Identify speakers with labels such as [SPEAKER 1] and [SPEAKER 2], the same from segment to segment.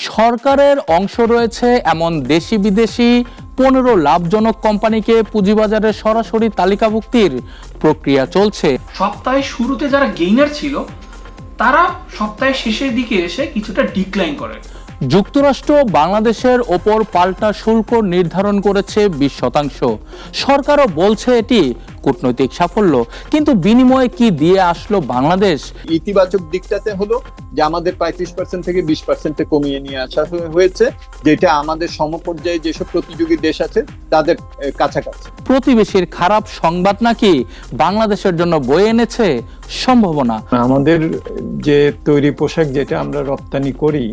[SPEAKER 1] সরকারের অংশ রয়েছে এমন দেশি বিদেশি 15 লাভজনক কোম্পানিকে পুঁজিবাজারে সরাসরি তালিকাভুক্তির প্রক্রিয়া চলছে।
[SPEAKER 2] সপ্তাহের শুরুতে যারা গেইনার ছিল তারা সপ্তাহের শেষের দিকে এসে কিছুটা ডিক্লাইন করে।
[SPEAKER 1] যুক্তরাষ্ট্র বাংলাদেশের ওপর পাল্টা শুল্ক নির্ধারণ করেছে 20%। সরকারও বলছে এটি কূটনৈতিক সাফল্য, কিন্তু বিনিময়ে কি দিয়ে আসলো বাংলাদেশ?
[SPEAKER 3] ইতিবাচক দিকটাতে হলো যে আমাদের 35% থেকে 20% কমিয়ে নিয়ে আসা হয়েছে, যেটা আমাদের সমপর্যায়ে যেসব প্রতিযোগী দেশ আছে তাদের কাছাকাছি।
[SPEAKER 1] প্রতিবেশীর খারাপ সংবাদ নাকি বাংলাদেশের জন্য বয়ে এনেছে সম্ভাবনা?
[SPEAKER 4] আমাদের যে তৈরি পোশাক যেটা আমরা রপ্তানি করি,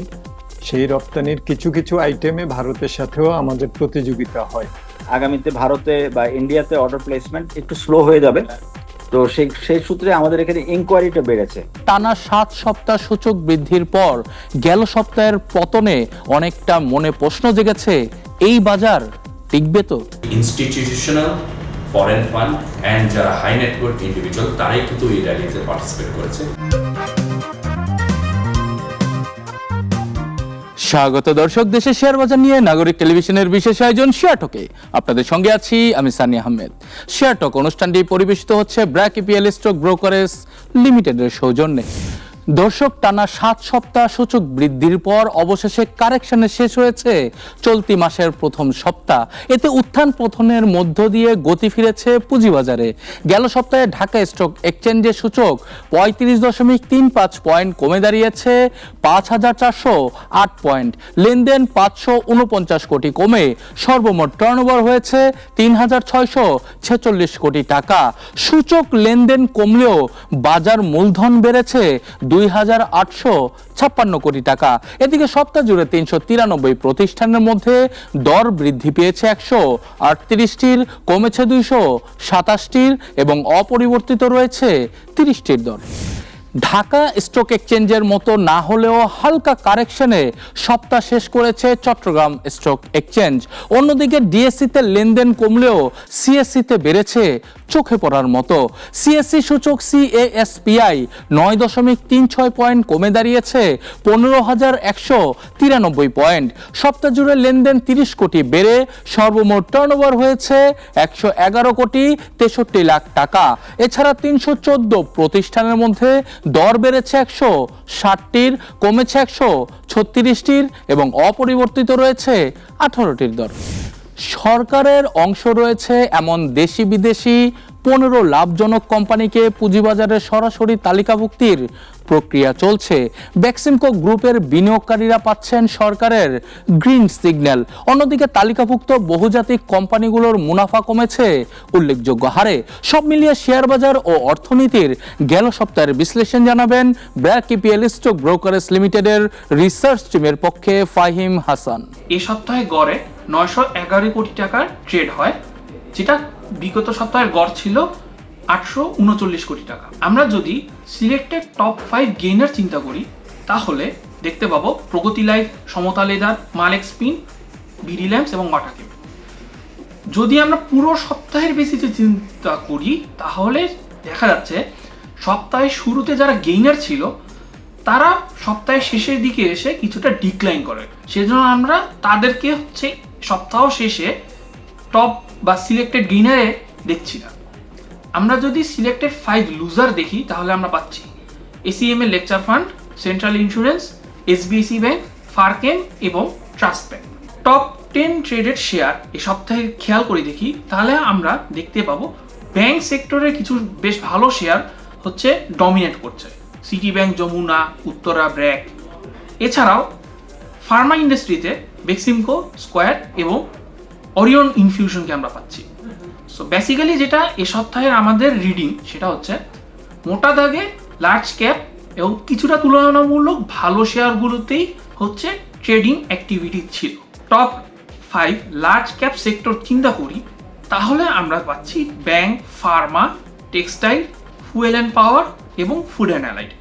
[SPEAKER 4] সেই রপ্তানির কিছু কিছু আইটেমে ভারতের সাথেও আমাদের প্রতিযোগিতা হয়।
[SPEAKER 5] আগামীতে ভারতে বা ইন্ডিয়াতে অর্ডার প্লেসমেন্ট একটু স্লো হয়ে যাবে, তো সেই সূত্রে আমাদের এখানে ইনকোয়ারিটা বেড়েছে।
[SPEAKER 1] টানা 7 সপ্তাহ সূচক বৃদ্ধির পর গেল সপ্তাহের পতনে অনেকটা মনে প্রশ্ন জেগেছে, এই বাজার টিকবে তো?
[SPEAKER 6] ইনস্টিটিউশনাল, ফরেন ফান্ড অ্যান্ড যারা হাই নেটওয়ার্থ ইন্ডিভিজুয়াল তারাই কিন্তু এই র্যালিতে পার্টিসিপেট করেছে।
[SPEAKER 1] স্বাগত দর্শক, দেশের শেয়ার বাজার নিয়ে নাগরিক টেলিভিশনের বিশেষ আয়োজন শেয়ার টকে আপনাদের সঙ্গে আছি আমি সানি আহমেদ। শেয়ার টক অনুষ্ঠানটি পরিবেশিত হচ্ছে ব্র্যাক ইপিএল স্টক ব্রোকারেজ লিমিটেডের সৌজন্যে। দর্শক, টানা 7 সপ্তাহ সূচক বৃদ্ধির পর অবশেষে কারেকশনে শেষ হয়েছে চলতি মাসের প্রথম সপ্তাহ। এতে উত্থান পতনের মধ্য দিয়ে গতি ফিরেছে পুঁজিবাজারে। গেল সপ্তাহে ঢাকা স্টক এক্সচেঞ্জের সূচক 35.35 পয়েন্ট কমে দাঁড়িয়েছে 5,408 পয়েন্ট। লেনদেন 549 কোটি কমে সর্বমোট টার্নওভার হয়েছে 3,646 কোটি টাকা। সূচক লেনদেন কমলেও বাজার মূলধন বেড়েছে 2,856 কোটি টাকা। এদিকে সপ্তাহ জুড়ে 393 প্রতিষ্ঠানের মধ্যে দর বৃদ্ধি পেয়েছে 138টির, কমেছে 227টির এবং অপরিবর্তিত রয়েছে 30টির দর। ঢাকা স্টক এক্সচেঞ্জের মতো না হলেও হালকা কারেকশনে সপ্তাহ শেষ করেছে চট্টগ্রাম স্টক এক্সচেঞ্জ। অন্যদিকে ডিএসসিতে লেনদেন কমলেও সিএসসিতে বেড়েছে চোখে পড়ার মতো। সিএসসি সূচক CASPI 9.36 পয়েন্ট কমে দাঁড়িয়েছে 15,193 পয়েন্ট। সপ্তাহ জুড়ে লেনদেন 30 কোটি বেড়ে সর্বমোট টার্নওভার হয়েছে 111 কোটি 63 লাখ টাকা। এছাড়া 314 প্রতিষ্ঠানের মধ্যে দর বেড়েছে 160টির, কমেছে 136টির এবং অপরিবর্তিত রয়েছে 18টির দর। সরকারের অংশ রয়েছে এমন দেশি বিদেশি 15 লাভজনক কোম্পানিকে পুঁজিবাজারে সরাসরি তালিকাভুক্তির প্রক্রিয়া চলছে। বেক্সিমকো গ্রুপের বিনিয়োগকারীরা পাচ্ছেন সরকারের গ্রিন সিগন্যাল। অন্যদিকে তালিকাভুক্ত বহুজাতিক কোম্পানিগুলোর মুনাফা কমেছে উল্লেখযোগ্য হারে। সব মিলিয়ে শেয়ার বাজার ও অর্থনীতির গেল সপ্তাহের বিশ্লেষণ জানাবেন ব্র্যাক ইপিএল স্টক ব্রোকারেজ লিমিটেডের রিসার্চ টিমের পক্ষে ফাহিম হাসান।
[SPEAKER 2] এই সপ্তাহে গড়ে 911 কোটি টাকার ট্রেড হয়, যেটা বিগত সপ্তাহের গড় ছিল 839 কোটি টাকা। আমরা যদি সিলেক্টেড টপ 5 গেইনার চিন্তা করি তাহলে দেখতে পাবো প্রগতি লাইফ, সমতা লেদার, মালেক স্পিন, বিডি ল্যাম্পস এবং ওয়াটাকে। যদি আমরা পুরো সপ্তাহের বেসিসে চিন্তা করি তাহলে দেখা যাচ্ছে সপ্তাহের শুরুতে যারা গেইনার ছিল তারা সপ্তাহের শেষের দিকে এসে কিছুটা ডিক্লাইন করে। সেজন্য আমরা তাদেরকে সপ্তাহ শেষে টপ বা সিলেক্টেড গেইনারে দেখছি না। আমরা যদি সিলেক্টেড 5 লুজার দেখি তাহলে আমরা পাচ্ছি ACM এর lecture fund, central insurance, SBIC bank, ফারকেম এবং trust bank. Top 10 traded share এই সপ্তাহে খেয়াল করে দেখি তাহলে আমরা দেখতে পাবো ব্যাংক সেক্টরের কিছু বেশ ভালো শেয়ার ডমিনেট করছে। সিটি ব্যাংক, যমুনা, উত্তরা, ব্র্যাক। এছাড়াও ফার্মা ইন্ডাস্ট্রিতে বেক্সিমকো, স্কোয়ার এবং অরিয়ন ইনফিউশনকে আমরা পাচ্ছি। সো বেসিক্যালি যেটা এ সপ্তাহের আমাদের রিডিং সেটা হচ্ছে মোটা দাগে লার্জ ক্যাপ এবং কিছুটা তুলনামূলক ভালো শেয়ারগুলোতেই ট্রেডিং অ্যাক্টিভিটি ছিল। টপ 5 লার্জ ক্যাপ সেক্টর চিন্তা করি তাহলে আমরা পাচ্ছি bank, Pharma, textile, fuel and power এবং ফুড অ্যান্ড অ্যালাইড।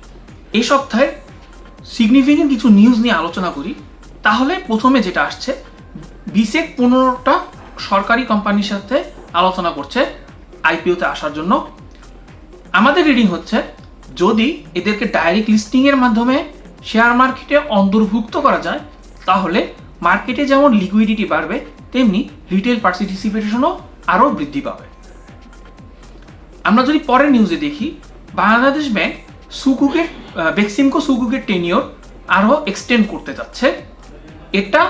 [SPEAKER 2] এই সপ্তাহে সিগনিফিকেন্ট কিছু নিউজ নিয়ে আলোচনা করি তাহলে প্রথমে যেটা আসছে, বিসেক 15টা সরকারি কোম্পানির সাথে আলোচনা করছে আইপিওতে আসার জন্য। আমাদের রিডিং হচ্ছে যদি এদেরকে ডাইরেক্ট লিস্টিংয়ের মাধ্যমে শেয়ার মার্কেটে অন্তর্ভুক্ত করা যায় তাহলে মার্কেটে যেমন লিকুইডিটি বাড়বে, তেমনি রিটেল পার্টিসিপেশনও আরও বৃদ্ধি পাবে। আমরা যদি পরের নিউজে দেখি, বাংলাদেশ ব্যাংক সুকুকের বেক্সিমকো সুকুকের টেনিওর আরও এক্সটেন্ড করতে যাচ্ছে। এটা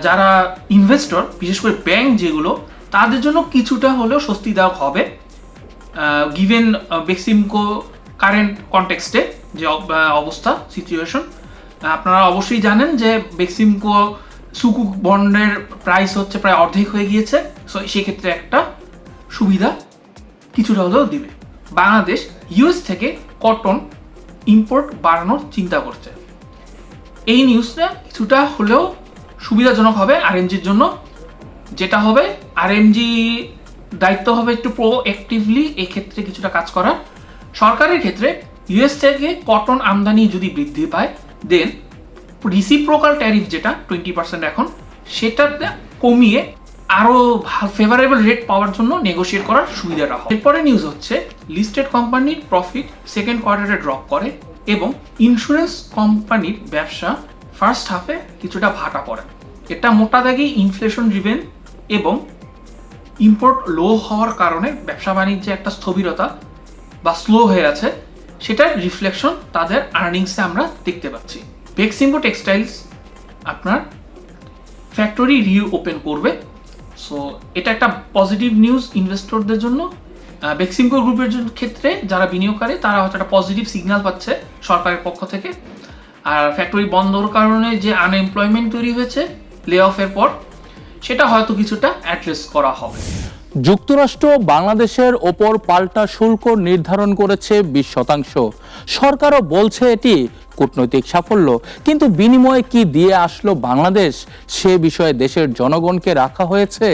[SPEAKER 2] যারা ইনভেস্টর, বিশেষ করে ব্যাংক যেগুলো, তাদের জন্য কিছুটা হলেও স্বস্তিদায়ক হবে, গিভেন বেক্সিমকো কারেন্ট কনটেক্সটে যে অবস্থা সিচুয়েশন। আপনারা অবশ্যই জানেন যে বেক্সিমকো সুকুক বন্ডের প্রাইস হচ্ছে প্রায় অর্ধেক হয়ে গিয়েছে। সো সেক্ষেত্রে একটা সুবিধা কিছুটা হলেও দিবে। বাংলাদেশ ইউএস থেকে কটন ইম্পোর্ট বাড়ানোর চিন্তা করছে। এই নিউজটা কিছুটা হলেও সুবিধাজনক হবে আরএমজির জন্য। যেটা হবে, আরএমজি দায়িত্ব হবে একটু প্রোঅ্যাক্টিভলি এই ক্ষেত্রে কিছুটা কাজ করার। সরকারের ক্ষেত্রে ইউএস থেকে কটন আমদানি যদি বৃদ্ধি পায়, দেন রিসিপ্রোকাল ট্যারিফ যেটা 20% এখন, সেটাতে কমিয়ে আরও ফেভারেবল রেট পাওয়ার জন্য নেগোশিয়েট করার সুবিধাটা হয়। এরপরে নিউজ হচ্ছে, লিস্টেড কোম্পানির প্রফিট সেকেন্ড কোয়ার্টারে ড্রপ করে এবং ইন্স্যুরেন্স কোম্পানির ব্যবসা ফার্স্ট হাফে কিছুটা ভাটা পড়ে। এটা মোটা দাগে ইনফ্লেশন ড্রিভেন এবং ইম্পোর্ট লো হওয়ার কারণে ব্যবসা বাণিজ্যে একটা স্থবিরতা বা স্লো হয়ে আছে, সেটার রিফ্লেকশন তাদের আর্নিংসে আমরা দেখতে পাচ্ছি। বেক্সিমকো টেক্সটাইলস আপনার ফ্যাক্টরি রিওপেন করবে। সো এটা একটা পজিটিভ নিউজ ইনভেস্টরদের জন্য। বেক্সিমকো গ্রুপের ক্ষেত্রে যারা বিনিয়োগকারী, তারা হয়তো একটা পজিটিভ সিগন্যাল পাচ্ছে সরকারের পক্ষ থেকে। আর ফ্যাক্টরি বন্ধর কারণে যে আনএমপ্লয়মেন্ট তৈরি হয়েছে লে অফের পর, সেটা হয়তো কিছুটা অ্যাড্রেস করা হবে।
[SPEAKER 1] যুক্তরাষ্ট্র বাংলাদেশের ওপর পাল্টা শুল্ক নির্ধারণ করেছে 20%। সরকারও বলছে এটি কূটনৈতিক সাফল্য, কিন্তু বিনিময়ে কি দিয়ে আসলো বাংলাদেশ, সে বিষয়ে দেশের জনগণকে রাখা হয়েছে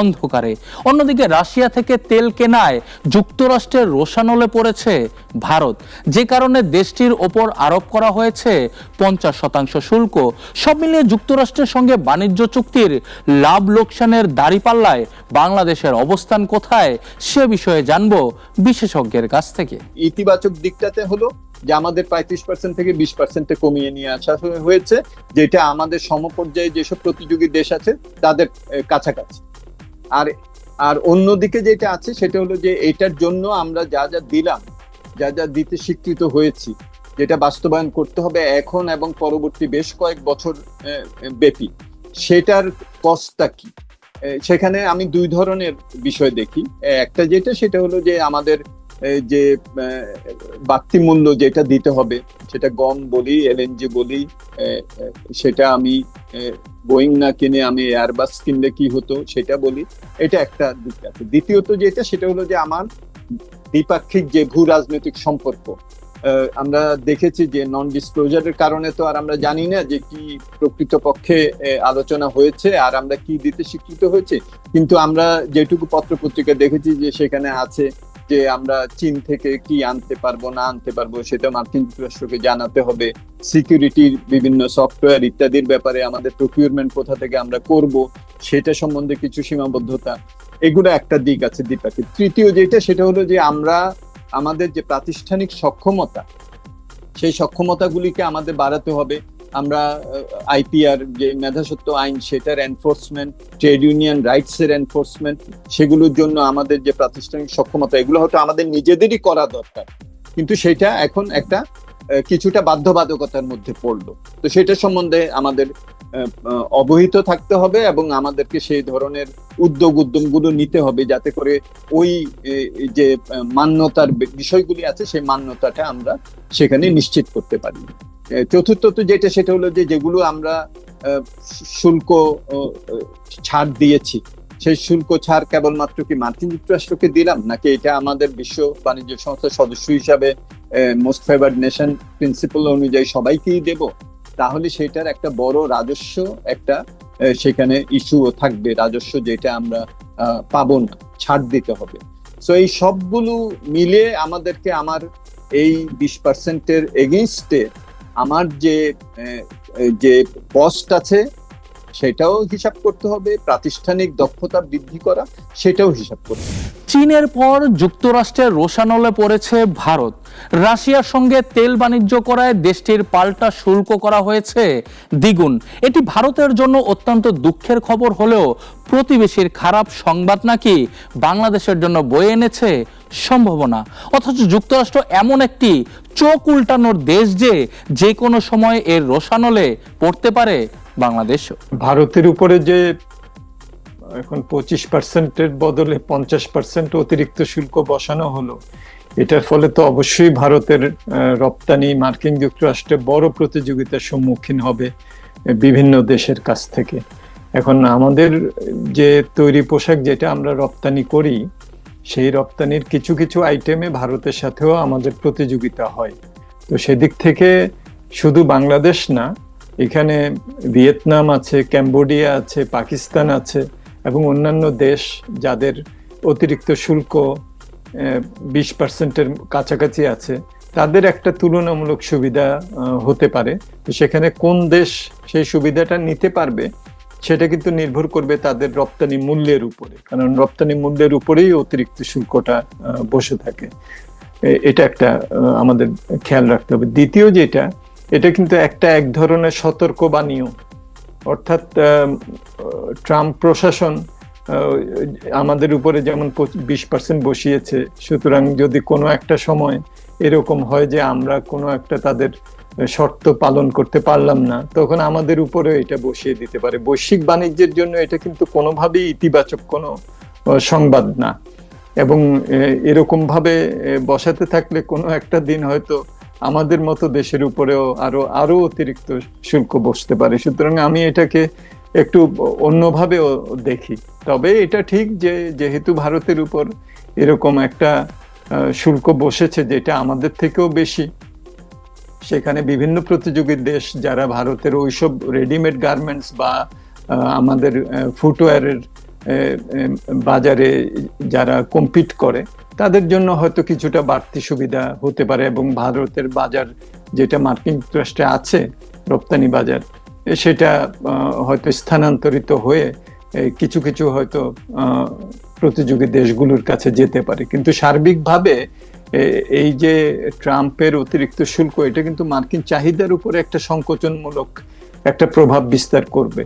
[SPEAKER 1] অন্ধকারে। অন্যদিকে রাশিয়া থেকে তেল কেনায় যুক্তরাষ্ট্রের রোষানলে পড়েছে ভারত, যে কারণে দেশটির ওপর আরোপ করা হয়েছে 50% শুল্ক। সব মিলিয়ে যুক্তরাষ্ট্রের সঙ্গে বাণিজ্য চুক্তির লাভ লোকসানের দাঁড়িপাল্লায় বাংলাদেশের অবস্থান কোথায়, সে বিষয়ে জানবো বিশেষজ্ঞের কাছ থেকে।
[SPEAKER 3] ইতিবাচক দিকটাতে হলো যে আমাদের 35% থেকে 20% কমিয়ে নিয়ে আসা হয়েছে, যেটা আমাদের সমপর্যায়ে যেসব প্রতিযোগী দেশ আছে তাদের কাছাকাছি। আর অন্যদিকে যেটা আছে সেটা হলো যে এটার জন্য আমরা যা যা দিলাম, যা যা দিতে স্বীকৃত হয়েছি, যেটা বাস্তবায়ন করতে হবে এখন এবং পরবর্তী বেশ কয়েক বছর ব্যাপী, সেটার কস্টটা কি। সেখানে আমি দুই ধরনের বিষয় দেখি। একটা যেটা, সেটা হলো যে আমাদের যে বাড়তি মূল্য যেটা দিতে হবে, সেটা গম বলি, এলএনজি বলি, সেটা আমি বোয়িং না কিনে আমি এয়ারবাস কিনলে কি হতো সেটা বলি, এটা একটা দিক আছে। দ্বিতীয়ত যেটা, সেটা হলো যে আমার দ্বিপাক্ষিক যে ভূ রাজনৈতিক সম্পর্ক, আমরা দেখেছি যে নন ডিসক্লোজারের কারণে তো আর আমরা জানি না যে কি প্রকৃতপক্ষে আলোচনা হয়েছে আর আমরা কি দিতে স্বীকৃত হয়েছে। কিন্তু আমরা যেটুকু পত্রপত্রিকা দেখেছি যে সেখানে আছে যে আমরা চীন থেকে কি আনতে পারবো না আনতে পারবো সেটা মার্কিন যুক্তরাষ্ট্রকে জানাতে হবে। সিকিউরিটির বিভিন্ন সফটওয়্যার ইত্যাদির ব্যাপারে আমাদের প্রকিউরমেন্ট কোথা থেকে আমরা করব সেটা সম্বন্ধে কিছু সীমাবদ্ধতা, এগুলো একটা দিক আছে দ্বিপাক্ষিক। তৃতীয় যেটা, সেটা হলো যে আমরা আমাদের যে প্রাতিষ্ঠানিক সক্ষমতা, সেই সক্ষমতাগুলিকে আমাদের বাড়াতে হবে। আমরা আইপিআর যে মেধাস্বত্ব আইন, সেটার এনফোর্সমেন্ট, ট্রেড ইউনিয়ন রাইটস এর এনফোর্সমেন্ট, সেগুলোর জন্য আমাদের যে প্রাতিষ্ঠানিক সক্ষমতা, এগুলো হয়তো আমাদের নিজেদেরই করা দরকার, কিন্তু সেটা এখন একটা কিছুটা বাধ্যবাধকতার মধ্যে পড়লো। তো সেটা সম্বন্ধে আমাদের অবহিত থাকতে হবে এবং আমাদেরকে সেই ধরনের উদ্যমগুলো নিতে হবে, যাতে করে ওই যে মান্যতার বিষয়গুলি আছে সেই মান্যতাটা আমরা সেখানে নিশ্চিত করতে পারি। চতুর্থত যেটা, সেটা হলো যে যেগুলো আমরা শুল্ক ছাড় দিয়েছি, সেই শুল্ক ছাড় কেবলমাত্র কি মার্কিন যুক্তরাষ্ট্রকে দিলাম, নাকি এটা আমাদের বিশ্ব বাণিজ্য সংস্থার সদস্য হিসাবে মোস্ট ফেভার্ড নেশন প্রিন্সিপাল অনুযায়ী সবাইকেই দেব? তাহলে সেটার একটা বড় রাজস্ব একটা সেখানে ইস্যুও থাকবে, রাজস্ব যেটা আমরা পাবো না, ছাড় দিতে হবে। সো এই সবগুলো মিলে আমাদেরকে আমার এই 20%-এর এগেইনস্টে আমার যে কস্ট আছে সেটাও হিসাব করতে হবে, প্রাতিষ্ঠানিক দক্ষতা বৃদ্ধি করা সেটাও হিসাব করতে হবে।
[SPEAKER 1] চীনের পর যুক্তরাষ্ট্রের রোষানলে পড়েছে ভারত। রাশিয়ার সঙ্গে তেল বাণিজ্য করায় দেশটির পাল্টা শুল্ক করা হয়েছে দ্বিগুণ। এটি ভারতের জন্য অত্যন্ত দুঃখের খবর হলেও প্রতিবেশীর খারাপ সংবাদ নাকি বাংলাদেশের জন্য বয়ে এনেছে সম্ভাবনা। অথচ যুক্তরাষ্ট্র এমন একটি চোখ উল্টানোর দেশ যে কোনো সময় এর রোষানলে পড়তে পারে বাংলাদেশও।
[SPEAKER 4] ভারতের উপরে যে এখন 25% বদলে 50% অতিরিক্ত শুল্ক বসানো হলো, এটার ফলে তো অবশ্যই ভারতের রপ্তানি মার্কিন যুক্তরাষ্ট্রে বড় প্রতিযোগিতার সম্মুখীন হবে বিভিন্ন দেশের কাছ থেকে। এখন আমাদের যে তৈরি পোশাক যেটা আমরা রপ্তানি করি, সেই রপ্তানির কিছু কিছু আইটেমে ভারতের সাথেও আমাদের প্রতিযোগিতা হয়। তো সেদিক থেকে শুধু বাংলাদেশ না, এখানে ভিয়েতনাম আছে, কম্বোডিয়া আছে, পাকিস্তান আছে এবং অন্যান্য দেশ যাদের অতিরিক্ত শুল্ক 20%-এর কাছাকাছি আছে, তাদের একটা তুলনামূলক সুবিধা হতে পারে। তো সেখানে কোন দেশ সেই সুবিধাটা নিতে পারবে সেটা কিন্তু নির্ভর করবে তাদের রপ্তানি মূল্যের উপরে, কারণ রপ্তানি মূল্যের উপরেই অতিরিক্ত শুল্কটা বসে থাকে। এটা একটা আমাদের খেয়াল রাখতে হবে। দ্বিতীয় যেটা, এটা কিন্তু এক ধরনের সতর্কবাণীও, অর্থাৎ ট্রাম্প প্রশাসন আমাদের উপরে যেমন 20% বসিয়েছে, সুতরাং যদি কোনো একটা সময় এরকম হয় যে আমরা কোনো একটা তাদের শর্ত পালন করতে পারলাম না, তখন আমাদের উপরেও এটা বসিয়ে দিতে পারে। বৈশ্বিক বাণিজ্যের জন্য এটা কিন্তু কোনোভাবেই ইতিবাচক কোনো সংবাদ না, এবং এরকম ভাবে বসাতে থাকলে কোনো একটা দিন হয়তো আমাদের মতো দেশের উপরেও আরো অতিরিক্ত শুল্ক বসতে পারে। সুতরাং আমি এটাকে একটু অন্যভাবেও দেখি। তবে এটা ঠিক যে যেহেতু ভারতের উপর এরকম একটা শুল্ক বসেছে যেটা আমাদের থেকেও বেশি, সেখানে বিভিন্ন প্রতিযোগী দেশ যারা ভারতের ওইসব রেডিমেড গার্মেন্টস বা আমাদের ফুটওয়্যারের বাজারে যারা কম্পিট করে, তাদের জন্য হয়তো কিছুটা বাড়তি সুবিধা হতে পারে, এবং ভারতের বাজার যেটা মার্কিন যুক্তরাষ্ট্রে আছে রপ্তানি বাজার, সেটা হয়তো স্থানান্তরিত হয়ে কিছু কিছু হয়তো প্রতিযোগী দেশগুলোর কাছে যেতে পারে। কিন্তু সার্বিকভাবে এই যে ট্রাম্পের অতিরিক্ত শুল্ক, এটা কিন্তু মার্কিন চাহিদার উপরে একটা সংকোচনমূলক একটা প্রভাব বিস্তার করবে,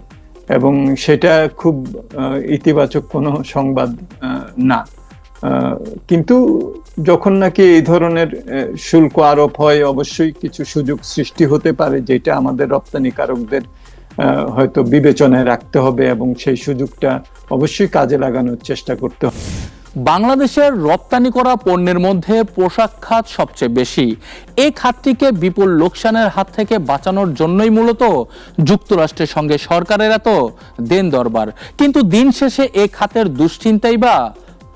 [SPEAKER 4] এবং সেটা খুব ইতিবাচক কোনো সংবাদ না। কিন্তু যখন নাকি এই ধরনের শুল্ক আরোপ হয়, অবশ্যই কিছু সুযোগ সৃষ্টি হতে পারে যেটা আমাদের রপ্তানিকারকদের হয়তো বিবেচনায় রাখতে হবে, এবং সেই সুযোগটা অবশ্যই কাজে লাগানোর চেষ্টা করতে হবে।
[SPEAKER 1] বাংলাদেশের রপ্তানি করা পণ্যের মধ্যে পোশাক খাত সবচেয়ে বেশি। এই খাতটিকে বিপুল লোকসানের হাত থেকে বাঁচানোর জন্যই মূলত যুক্তরাষ্ট্রের সঙ্গে সরকারের এত দেন দরবার। কিন্তু দিন শেষে এই খাতের দুশ্চিন্তাই বা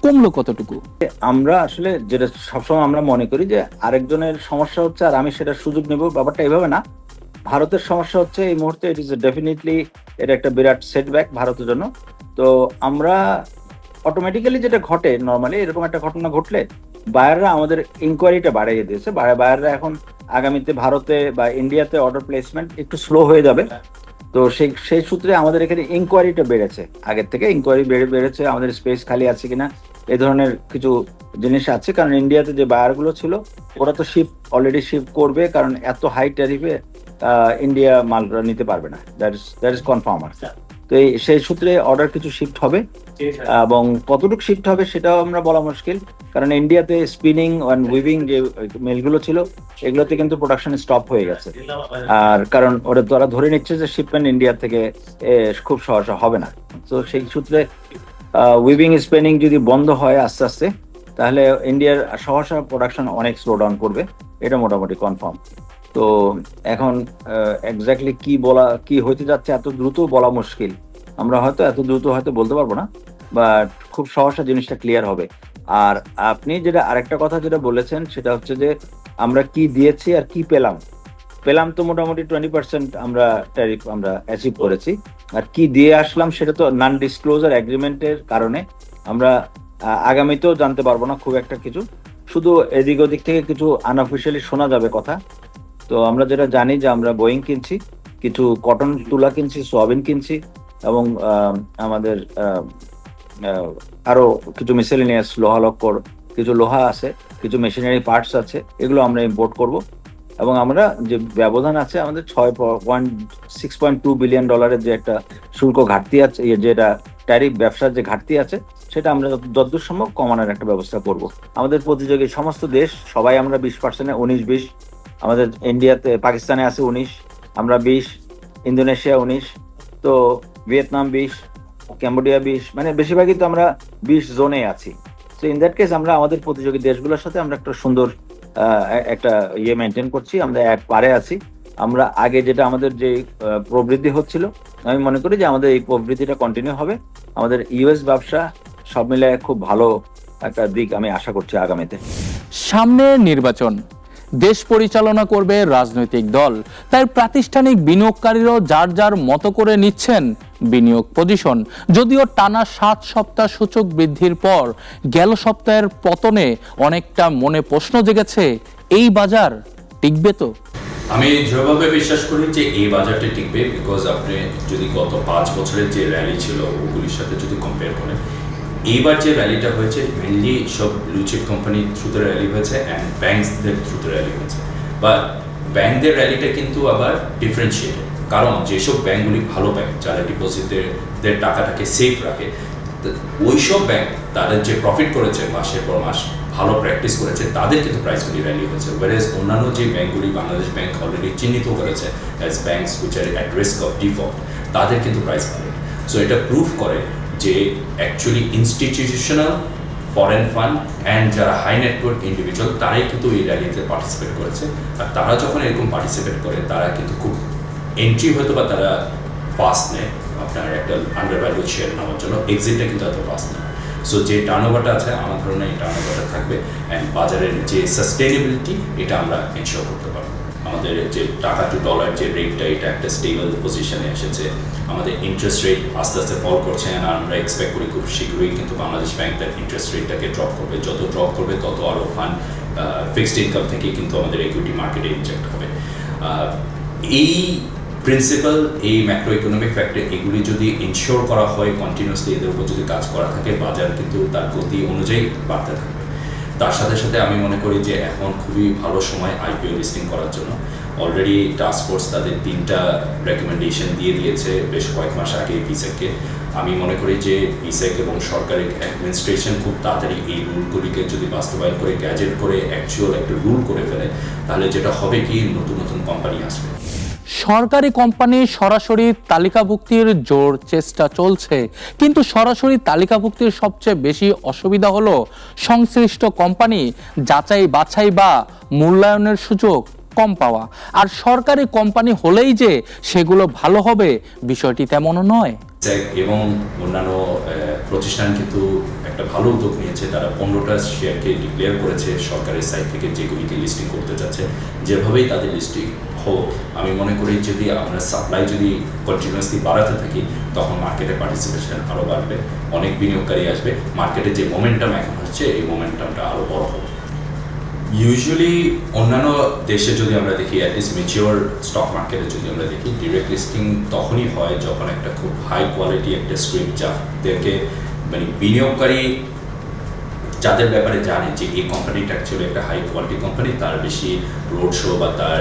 [SPEAKER 1] কমলো কতটুকু?
[SPEAKER 5] আমরা আসলে যেটা সবসময় আমরা মনে করি যে আরেকজনের সমস্যা হচ্ছে আর আমি সেটা সুযোগ নেব, ব্যাপারটা এভাবে না। ভারতের সমস্যা হচ্ছে এই মুহূর্তে, ইট ইজ ডেফিনেটলি এটা একটা বিরাট সেটব্যাক ভারতের জন্য। তো আমরা অটোমেটিক্যালি যেটা ঘটে, নর্মালি এরকম একটা ঘটনা ঘটলে বায়াররা আমাদের ইনকোয়ারিটা বাড়িয়ে দিয়েছে। বায়াররা এখন আগামীতে ভারতে বা ইন্ডিয়াতে অর্ডার প্লেসমেন্ট একটু স্লো হয়ে যাবে। তো সেই সূত্রে আমাদের এখানে ইনকোয়ারিটা বেড়েছে, আগের থেকে ইনকোয়ারি বেড়েছে। আমাদের স্পেস খালি আছে কিনা এই ধরনের কিছু জিনিস আছে, কারণ ইন্ডিয়াতে যে বায়ারগুলো ছিল ওরা তো অলরেডি শিফট করবে, কারণ এত হাই ট্যারিফে ইন্ডিয়া মালটা নিতে পারবে না। That is confirm. তো সেই সূত্রে অর্ডার কিছু শিফট হবে, এবং কতটুকু শিফট হবে সেটাও আমরা বলা মুশকিল, কারণ ইন্ডিয়াতে স্পিনিং অ্যান্ড উইভিং যে মিলগুলো ছিল এগুলোতে কিন্তু প্রোডাকশন স্টপ হয়ে গেছে। আর কারণ ওরা ধরে নিচ্ছে যে শিপমেন্ট ইন্ডিয়া থেকে খুব সহসা হবে না। তো সেই সূত্রে উইভিং স্পিনিং যদি বন্ধ হয় আস্তে আস্তে, তাহলে ইন্ডিয়ার সহসা প্রোডাকশন অনেক স্লো ডাউন করবে, এটা মোটামুটি কনফার্ম। তো এখন এক্স্যাক্টলি কি হইতে যাচ্ছে এত দ্রুত বলা মুশকিল। আমরা হয়তো এত দ্রুত হয়তো বলতে পারবো না, বাট খুব সহসা জিনিসটা ক্লিয়ার হবে। আর আপনি যেটা আরেকটা কথা যেটা বলেছেন সেটা হচ্ছে যে আমরা কি দিয়েছি আর কি পেলাম তো মোটামুটি 20% আমরা ট্যারিফ আমরা অ্যাচিভ করেছি। আর কি দিয়ে আসলাম সেটা তো নন ডিসক্লোজার এগ্রিমেন্টের কারণে আমরা আগামীতেও জানতে পারবো না খুব একটা কিছু, শুধু এদিক ওদিক থেকে কিছু আনঅফিসিয়ালি শোনা যাবে কথা। তো আমরা যেটা জানি যে আমরা বোয়িং কিনছি, কিছু কটন তুলা কিনছি, সোয়াবিন কিনছি, এবং আমাদের আরো কিছু মিসেলিনিয়াস লোহা লক্কর, কিছু লোহা আছে, কিছু মেশিনারি পার্টস আছে, এগুলো আমরা ইম্পোর্ট করব। এবং আমরা যে ব্যবধান আছে আমাদের $6.2 বিলিয়ন যে একটা শুল্ক ঘাটতি আছে, যেটা ট্যারিফ ব্যবসার যে ঘাটতি আছে, সেটা আমরা যতদূর সম্ভব কমানোর একটা ব্যবস্থা করব। আমাদের প্রতিযোগী সমস্ত দেশ সবাই আমরা 20%, 19-20, আমাদের ইন্ডিয়াতে, পাকিস্তানে আছে 19, আমরা 20, ইন্দোনেশিয়া 19, তো ভিয়েতনাম 20, ক্যাম্বোডিয়া 20, মানে বেশিরভাগই তো আমরা 20 জোনে আছি। তো ইন দ্যাট কেস আমরা আমাদের প্রতিযোগী দেশগুলোর সাথে আমরা একটা সুন্দর একটা মেনটেন করছি, আমরা এক পারে আছি। আমরা আগে যেটা আমাদের যে প্রবৃদ্ধি হচ্ছিল, আমি মনে করি যে আমাদের এই প্রবৃদ্ধিটা কন্টিনিউ হবে। আমাদের ইউএস ব্যবসা সব মিলে খুব ভালো একটা দিক আমি আশা করছি আগামীতে।
[SPEAKER 1] সামনে নির্বাচন, দেশ পরিচালনা করবে রাজনৈতিক দল, তাই প্রাতিষ্ঠানিক বিনিয়োগকারীরাও যার যার মতো করে নিচ্ছেন বিনিয়োগ পজিশন। যদিও টানা 7 সপ্তাহ সূচক বৃদ্ধির পর গেল সপ্তাহের পতনে অনেকটা মনে প্রশ্ন জেগেছে, এই বাজার টিকবে তো?
[SPEAKER 6] আমি দৃঢ়ভাবে বিশ্বাস করি যে এই বাজারটা টিকবে, বিকজ আপনি যদি গত 5 বছরের যে র্যালি ছিল ওগুলির সাথে যদি কম্পেয়ার করেন, এইবার যে র্যালিটা হয়েছে মেনলি সব ব্লু চিপ কোম্পানি থ্রুতে র্যালি হয়েছে অ্যান্ড ব্যাংকসদের থ্রুতে র্যালি হয়েছে। বা ব্যাংকদের র্যালিটা কিন্তু আবার ডিফারেন্সিয়েটেড, কারণ যেসব ব্যাংকগুলি ভালো ব্যাংক, যারা ডিপোজিটের টাকাটাকে সেফ রাখে, ওইসব ব্যাংক তাদের যে প্রফিট করেছে মাসের পর মাস, ভালো প্র্যাকটিস করেছে, তাদের কিন্তু প্রাইসগুলি র্যালি হয়েছে। ওয়ারেজ অন্যান্য যে ব্যাংকগুলি বাংলাদেশ ব্যাংক অলরেডি চিহ্নিত করেছে as banks which are at risk of default, তাদের কিন্তু প্রাইস ভালো। সো এটা প্রুভ করে যে actually institutional foreign fund and যারা হাই নেটওয়ার্থ ইন্ডিভিজুয়াল, তারাই কিন্তু এই র্যালিতে পার্টিসিপেট করেছে। আর তারা যখন এরকম পার্টিসিপেট করে, তারা কিন্তু খুব এন্ট্রি হয়তো বা তারা ফাস্ট নেয় আপনার একটা আন্ডার ভ্যালু শেয়ার নেওয়ার জন্য, এক্সিটটা কিন্তু এত ফাস্ট নেয়। সো যে টার্নওভারটা আছে আমার ধারণা এই টার্নওভারটা থাকবে অ্যান্ড বাজারের যে সাস্টেনেবিলিটি এটা আমরা এনশিওর করতে পারবো। আমাদের যে টাকা টু ডলার যে রেটটা, এটা একটা স্টেবল পজিশনে এসেছে। আমাদের ইন্টারেস্ট রেট আস্তে আস্তে ফল করছে, আর আমরা এক্সপেক্ট করি খুব শীঘ্রই কিন্তু বাংলাদেশ ব্যাংক তার ইন্টারেস্ট রেটটাকে ড্রপ করবে। যত ড্রপ করবে তত আরও ফান্ড ফিক্সড ইনকাম থেকে কিন্তু আমাদের ইকুইটি মার্কেটে ইনজেক্ট হবে। এই প্রিন্সিপাল, এই ম্যাক্রো ইকোনমিক ফ্যাক্টর, এগুলি যদি ইনশিওর করা হয় কন্টিনিউসলি, এদের উপর যদি কাজ করা থাকে, বাজার কিন্তু তার গতি অনুযায়ী বাড়তে থাকবে। তার সাথে সাথে আমি মনে করি যে এখন খুবই ভালো সময় আইপিও লিস্টিং করার জন্য। অলরেডি টাস্ক ফোর্স তাদের 3টা রেকমেন্ডেশন দিয়ে দিয়েছে বেশ কয়েক মাস আগে পিসেককে। আমি মনে করি যে পিসেক এবং সরকারি অ্যাডমিনিস্ট্রেশন খুব তাড়াতাড়ি এই রুলগুলিকে যদি বাস্তবায়ন করে, গ্যাজেট করে, অ্যাকচুয়াল একটা রুল করে ফেলে, তাহলে যেটা হবে কি নতুন নতুন কোম্পানি আসবে।
[SPEAKER 1] সরকারি কোম্পানি সরাসরি তালিকাভুক্তির জোর চেষ্টা চলছে, কিন্তু সরাসরি তালিকাভুক্তির সবচেয়ে বেশি অসুবিধা হলো সংশ্লিষ্ট কোম্পানি যাচাই বাছাই বা মূল্যায়নের সুযোগ কম পাওয়া। আর সরকারি কোম্পানি হলেই যে সেগুলো ভালো হবে বিষয়টি তেমনও নয়।
[SPEAKER 6] এবং অন্যান্য প্রতিষ্ঠান কিন্তু একটা ভালো উদ্যোগ নিয়েছে, তারা 15টা শেয়ারকে ডিক্লেয়ার করেছে সরকারের সাইড থেকে, যেগুলিকে লিস্টিং করতে যাচ্ছে। যেভাবেই তাদের লিস্টিং হোক, আমি মনে করি যদি আমরা সাপ্লাই যদি কন্টিনিউয়াসলি বাড়াতে থাকি, তখন মার্কেটে পার্টিসিপেশন আরও বাড়বে, অনেক বিনিয়োগকারী আসবে, মার্কেটে যে মোমেন্টাম এখন হচ্ছে এই মোমেন্টামটা আরও বড় হবে। ইউজুয়ালি অন্যান্য দেশে যদি আমরা দেখি, অ্যাটলিস্ট ম্যাচিওর স্টক মার্কেটে যদি আমরা দেখি, ডিরেক্ট লিস্টিং তখনই হয় যখন একটা খুব হাই কোয়ালিটি একটা স্ক্রিপ্ট, যাদেরকে মানে বিনিয়োগকারী যাদের ব্যাপারে জানে যে এই কোম্পানিটা অ্যাকচুয়ালি একটা হাই কোয়ালিটি কোম্পানি, তার বেশি রোড শো বা তার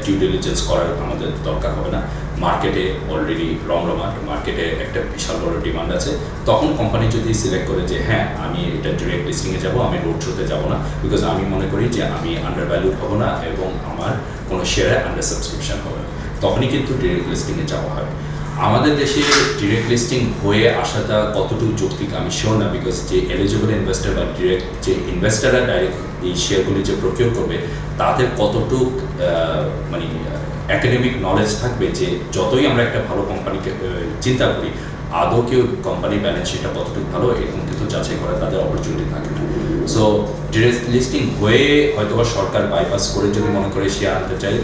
[SPEAKER 6] ডিউ ডিলিজেন্স করার আমাদের দরকার হবে না। মার্কেটে অলরেডি রমরমাট, মার্কেটে একটা বিশাল বড় ডিমান্ড আছে, তখন কোম্পানি যদি সিলেক্ট করে যে হ্যাঁ আমি এটা ডিরেক্ট লিস্টিংয়ে যাবো, আমি রোড শোতে যাবো না, বিকজ আমি মনে করি যে আমি আন্ডার ভ্যালুড হবো না এবং আমার কোনো শেয়ারে আন্ডার সাবস্ক্রিপশন হবে না, তখনই কিন্তু ডিরেক্ট লিস্টিংয়ে যাওয়া হয়। আমাদের দেশে ডিরেক্ট লিস্টিং হয়ে আসাটা কতটুকু যৌক্তিক আমি শিওর না, বিকজ যে এলিজিবল ইনভেস্টার বা ডিরেক্ট যে ইনভেস্টাররা ডাইরেক্ট এই শেয়ারগুলি যে প্রকিউর করবে, তাদের কতটুকু মানে অ্যাকাডেমিক নলেজ থাকবে যে যতই আমরা একটা ভালো কোম্পানিকে চিন্তা করি, আদৌ কেউ কোম্পানির ব্যালেন্স শিটটা কতটুকু ভালো এরকম কিন্তু যাচাই করা তাদের অপরচুনিটি থাকে না। সো ডিরেক্ট লিস্টিং হয়ে হয়তো বা সরকার বাইপাস করে যদি মনে করে শেয়ার আনতে চাই,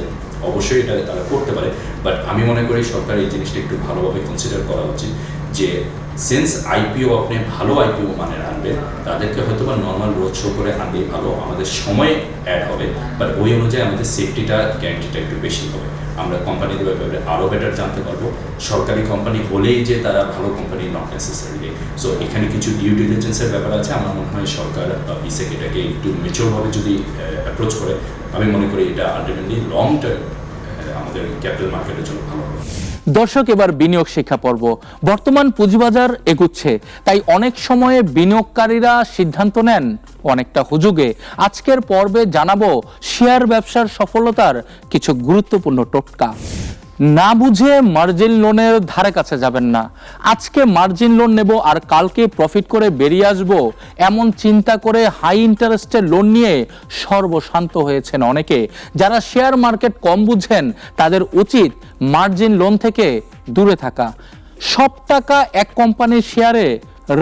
[SPEAKER 6] অবশ্যই এটা তারা করতে পারে, বাট আমি মনে করি সরকার এই জিনিসটা একটু ভালোভাবে কনসিডার করা উচিত যে সিন্স আইপিও আপনি ভালো আইপিও মানে আনবেন, তাদেরকে হয়তো বা নর্মাল রোড শো করে আনলেই ভালো, আমাদের সময় অ্যাড হবে, বাট ওই অনুযায়ী আমাদের সেফটিটা গ্যারান্টিটা একটু বেশি হবে। আমরা কোম্পানিদের ব্যাপারে আরও বেটার জানতে পারবো। সরকারি কোম্পানি হলেই যে তারা ভালো কোম্পানি নট নেসেসারিলি। সো এখানে কিছু ডিউ ডিলিজেন্সের ব্যাপার আছে। আমার মনে হয় সরকার বা বিসেক এটাকে একটু ম্যাচিওরভাবে যদি অ্যাপ্রোচ করে, আমি মনে করি এটা আলটিমেটলি লং টার্ম আমাদের ক্যাপিটাল মার্কেটের জন্য ভালো হবে।
[SPEAKER 1] দর্শক, এবার বিনিয়োগ শিক্ষা পর্ব। বর্তমান পুঁজিবাজার এগুচ্ছে, তাই অনেক সময়ে বিনিয়োগকারীরা সিদ্ধান্ত নেন অনেকটা হুজুগে। আজকের পর্বে জানাবো শেয়ার ব্যবসার সফলতার কিছু গুরুত্বপূর্ণ টোটকা। না বুঝে মার্জিন লোনের ধারে কাছে যাবেন না। আজকে মার্জিন লোন নেব আর কালকে প্রফিট করে বেরিয়ে আসব, এমন চিন্তা করে হাই ইন্টারেস্টের লোন নিয়ে সর্বশান্ত হয়েছেন অনেকে। যারা শেয়ার মার্কেট কম বুঝেন তাদের উচিত মার্জিন লোন থেকে দূরে থাকা। সব টাকা এক কোম্পানির শেয়ারে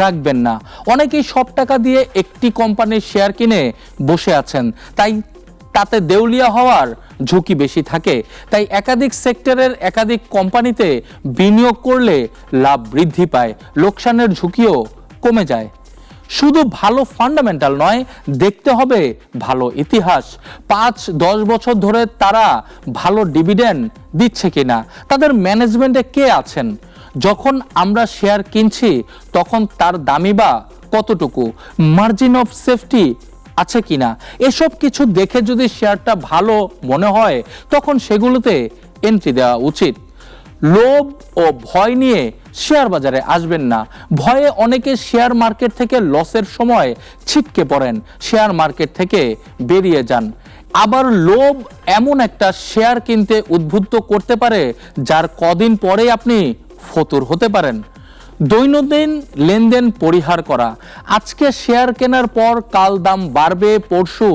[SPEAKER 1] রাখবেন না। অনেকেই সব টাকা দিয়ে একটি কোম্পানির শেয়ার কিনে বসে আছেন, তাই তাতে দেউলিয়া হওয়ার ঝুঁকি বেশি থাকে। তাই একাধিক সেক্টরের একাধিক কোম্পানিতে বিনিয়োগ করলে লাভ বৃদ্ধি পায়, লোকসানের ঝুঁকিও কমে যায়। শুধু ভালো ফান্ডামেন্টাল নয়, দেখতে হবে ভালো ইতিহাস। 5-10 বছর ধরে তারা ভালো ডিভিডেন্ড দিচ্ছে কিনা, তাদের ম্যানেজমেন্টে কে আছেন, যখন আমরা শেয়ার কিনছি তখন তার দামই বা কতটুকু, মার্জিন অফ সেফটি আছে কিনা, এসব কিছু দেখে যদি শেয়ারটা ভালো মনে হয় তখন সেগুলোতে এন্ট্রি দেওয়া উচিত। লোভ ও ভয় নিয়ে শেয়ার বাজারে আসবেন না। ভয়ে অনেকে শেয়ার মার্কেট থেকে লসের সময় ছিটকে পড়েন, শেয়ার মার্কেট থেকে বেরিয়ে যান। আবার লোভ এমন একটা শেয়ার কিনতে উদ্বুদ্ধ করতে পারে যার কদিন পরে আপনি ফতুর হতে পারেন। দৈনন্দিন লেনদেন পরিহার করা। আজকে শেয়ার কেনার পর কাল দাম বাড়বে, পরশু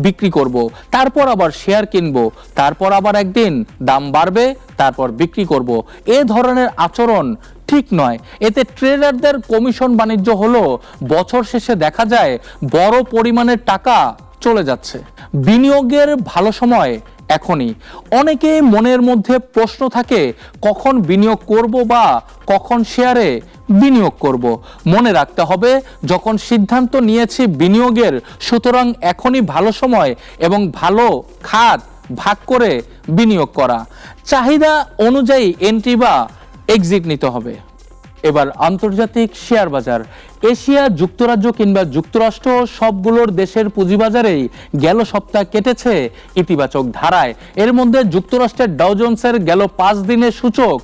[SPEAKER 1] বিক্রি করব, তারপর আবার শেয়ার কিনব, তারপর আবার একদিন দাম বাড়বে, তারপর বিক্রি করব। এ ধরনের আচরণ ঠিক নয়। এতে ট্রেডারদের কমিশন বাণিজ্য হলো, বছর শেষে দেখা যায় বড় পরিমাণের টাকা চলে যাচ্ছে। বিনিয়োগের ভালো সময় এখনই। অনেকে মনের মধ্যে প্রশ্ন থাকে কখন বিনিয়োগ করব বা কখন শেয়ারে বিনিয়োগ করব। মনে রাখতে হবে যখন সিদ্ধান্ত নিয়েছি বিনিয়োগের, সুতরাং এখনই ভালো সময় এবং ভালো খাত ভাগ করে বিনিয়োগ করা। চাহিদা অনুযায়ী এন্ট্রি বা এক্সিট নিতে হবে। এবার আন্তর্জাতিক শেয়ার বাজার। এশিয়া, যুক্তরাজ্য কিংবা যুক্তরাষ্ট্র সবগুলোর দেশের পুঁজিবাজারেই গেল সপ্তাহ কেটেছে ইতিবাচক ধারায়। এর মধ্যে যুক্তরাষ্ট্রের ডাও জোন্সের গেল 5 দিনের সূচক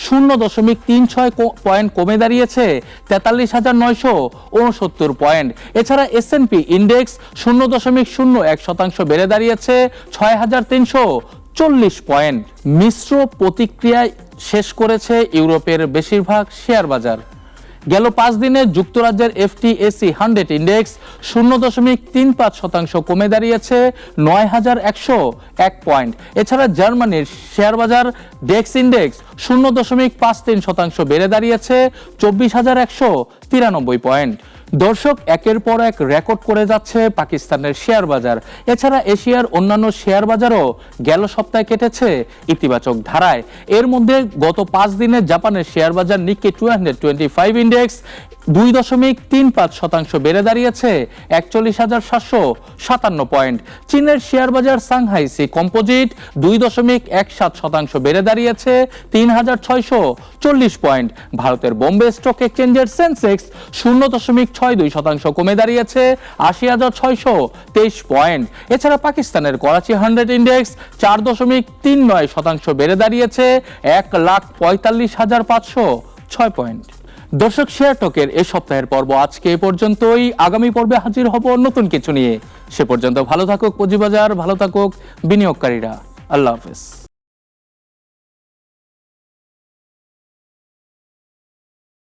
[SPEAKER 1] 0.36 পয়েন্ট কমে দাঁড়িয়েছে 43,969 পয়েন্ট। এছাড়া S&P ইন্ডেক্স 0.01% বেড়ে দাঁড়িয়েছে 6,340 পয়েন্ট। মিশ্র প্রতিক্রিয়ায় শেষ করেছে ইউরোপের বেশিরভাগ শেয়ার বাজার। গেল 5 দিনে যুক্তরাজ্যের FTSE 100 ইন্ডেক্স 0.35% কমে দাঁড়িয়েছে 9,101 পয়েন্ট। এছাড়া জার্মানির শেয়ার বাজার ডেক্স ইন্ডেক্স 0.53% বেড়ে দাঁড়িয়েছে 24,193 পয়েন্ট। দর্শক, একের পর এক রেকর্ড করে যাচ্ছে পাকিস্তানের শেয়ার বাজার। এছাড়া এশিয়ার অন্যান্য শেয়ার বাজারও গেল সপ্তাহে কেটেছে ইতিবাচক ধারায়। এর মধ্যে গত 5 দিনে জাপানের শেয়ার বাজার নিক্কি 225 ইন্ডেক্স 2.35% বেড়ে দাঁড়িয়েছে 41,757 পয়েন্ট। চীনের শেয়ার বাজার সাংহাই সি কম্পোজিট 2.17% বেড়ে দাঁড়িয়েছে 3,640 পয়েন্ট। ভারতের বোম্বে স্টক এক্সচেঞ্জের সেন্সেক্স 0.62% কমে দাঁড়িয়েছে 80,623 পয়েন্ট। এছাড়া পাকিস্তানের করাচি 100 ইন্ডেক্স 4.39% বেড়ে দাঁড়িয়েছে 1,45,506 পয়েন্ট। দর্শক, শেয়ার টকের এই সপ্তাহের পর্ব আজকে এ পর্যন্তই। আগামী পর্বে হাজির হব নতুন কিছু নিয়ে। সে পর্যন্ত ভালো থাকুক পুঁজিবাজার, ভালো থাকুক বিনিয়োগকারীরা। আল্লাহ হাফেজ।